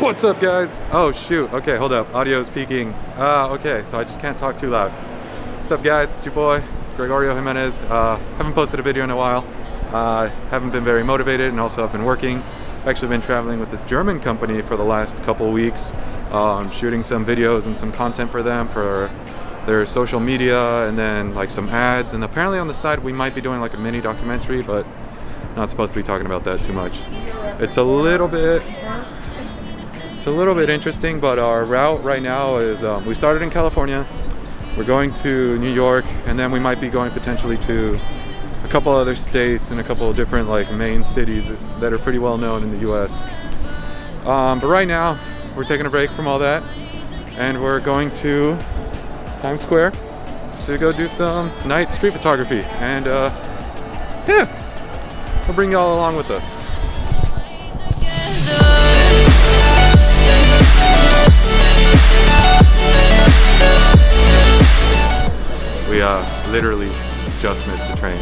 What's up, guys? Oh shoot, okay, hold up, audio is peaking. Okay, so I just can't talk too loud. What's up, guys? It's your boy Gregorio Jimenez. Haven't posted a video in a while. Haven't been very motivated, and also I've been working. I've actually been traveling with this German company for the last couple of weeks, shooting some videos and some content for them for their social media, and then like some ads, and apparently on the side we might be doing like a mini documentary, but not supposed to be talking about that too much. It's a little bit interesting, but our route right now is we started in California, we're going to New York, and then we might be going potentially to a couple other states and a couple of different like main cities that are pretty well known in the US. But right now we're taking a break from all that, and we're going to Times Square to go do some night street photography, and yeah, we'll bring y'all along with us. We literally just missed the train.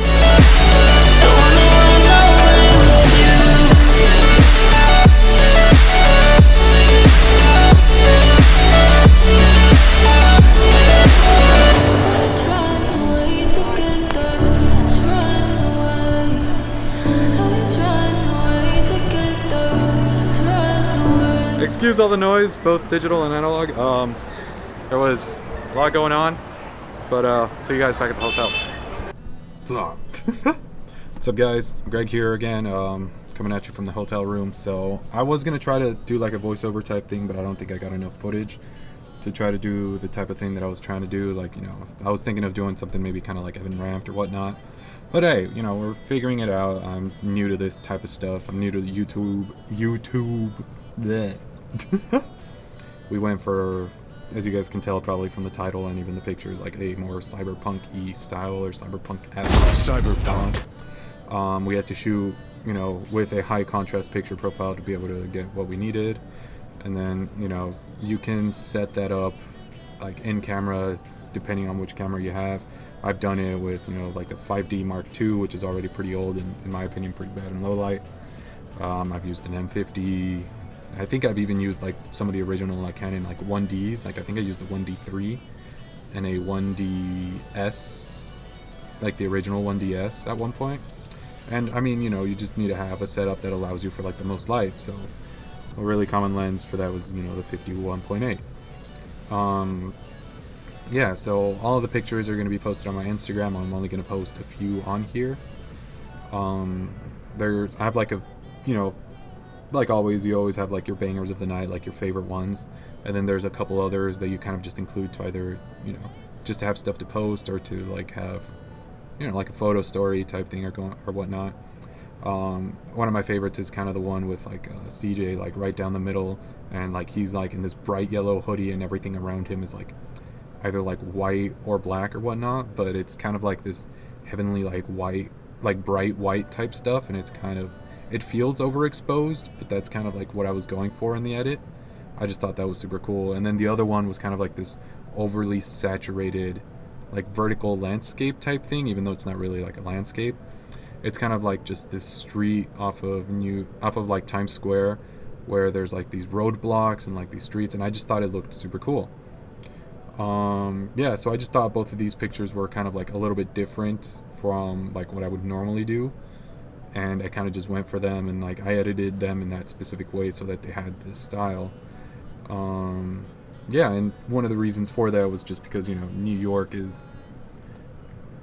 Excuse all the noise, both digital and analog. There was a lot going on, but see you guys back at the hotel. What's up, guys? Greg here again, coming at you from the hotel room. So I was gonna try to do like a voiceover type thing, but I don't think I got enough footage to try to do the type of thing that I was trying to do. Like, you know, I was thinking of doing something maybe kind of like Evan Ramped or whatnot. But hey, you know, we're figuring it out. I'm new to this type of stuff. I'm new to YouTube. Bleh. We went for, as you guys can tell probably from the title and even the pictures, like a more cyberpunk-y style, or cyberpunk. We had to shoot, you know, with a high contrast picture profile to be able to get what we needed, and then, you know, you can set that up like in camera depending on which camera you have. I've done it with, you know, like the 5D Mark II, which is already pretty old and in my opinion pretty bad in low light. I've used an M50. I think I've even used like some of the original like Canon like 1Ds. Like I think I used a 1D3 and a 1DS, like the original 1DS at one point. And I mean, you know, you just need to have a setup that allows you for like the most light. So a really common lens for that was, you know, the 51.8. Yeah, so all of the pictures are going to be posted on my Instagram. I'm only going to post a few on here. I have like a, you know, like always, you always have like your bangers of the night, like your favorite ones, and then there's a couple others that you kind of just include to either, you know, just to have stuff to post or to like have, you know, like a photo story type thing or whatnot. One of my favorites is kind of the one with like CJ like right down the middle, and like he's like in this bright yellow hoodie and everything around him is like either like white or black or whatnot, but it's kind of like this heavenly like white, like bright white type stuff, and it's kind of, it feels overexposed, but that's kind of like what I was going for in the edit. I just thought that was super cool. And then the other one was kind of like this overly saturated, like vertical landscape type thing, even though it's not really like a landscape. It's kind of like just this street off of like Times Square, where there's like these roadblocks and like these streets, and I just thought it looked super cool. Yeah, so I just thought both of these pictures were kind of like a little bit different from like what I would normally do. And I kind of just went for them, and like I edited them in that specific way so that they had this style. Yeah, and one of the reasons for that was just because, you know, New York is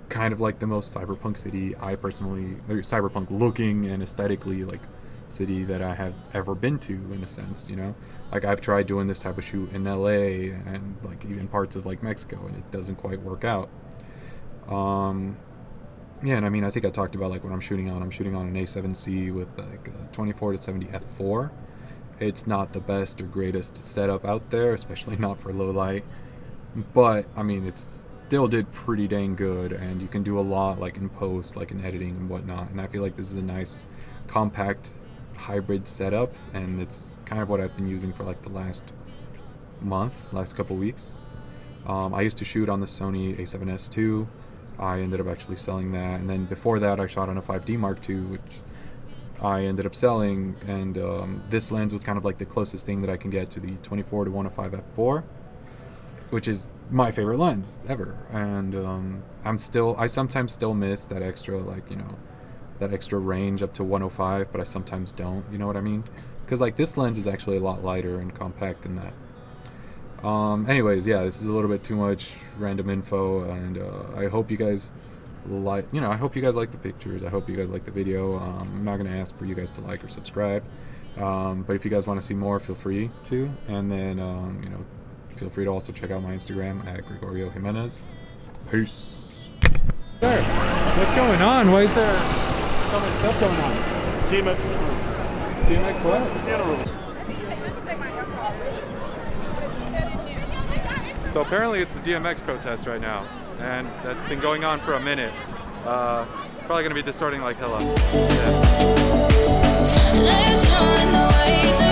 kind of like the most cyberpunk city or cyberpunk looking and aesthetically like city that I have ever been to, in a sense, you know. Like I've tried doing this type of shoot in LA and like even parts of like Mexico, and it doesn't quite work out. Yeah, and I mean, I think I talked about like what I'm shooting on. I'm shooting on an A7C with like a 24 to 70 f4. It's not the best or greatest setup out there, especially not for low light. But I mean, it still did pretty dang good, and you can do a lot like in post, like in editing and whatnot. And I feel like this is a nice, compact, hybrid setup, and it's kind of what I've been using for like the last couple weeks. I used to shoot on the Sony A7S II. I ended up actually selling that, and then before that I shot on a 5D Mark II, which I ended up selling, and this lens was kind of like the closest thing that I can get to the 24 to 105 f4, which is my favorite lens ever. And I sometimes still miss that extra, like, you know, that extra range up to 105, but I sometimes don't, you know what I mean? Because like this lens is actually a lot lighter and compact than that. Anyways, yeah, this is a little bit too much random info, and I hope you guys I hope you guys like the pictures. I hope you guys like the video. I'm not gonna ask for you guys to like or subscribe, but if you guys want to see more, feel free to. And then feel free to also check out my Instagram at Gregorio Jimenez. Peace. Sir, what's going on? Why is there so much stuff going on? DMX what? So apparently it's the DMX protest right now, and that's been going on for a minute. Probably gonna be distorting like hella. Yeah.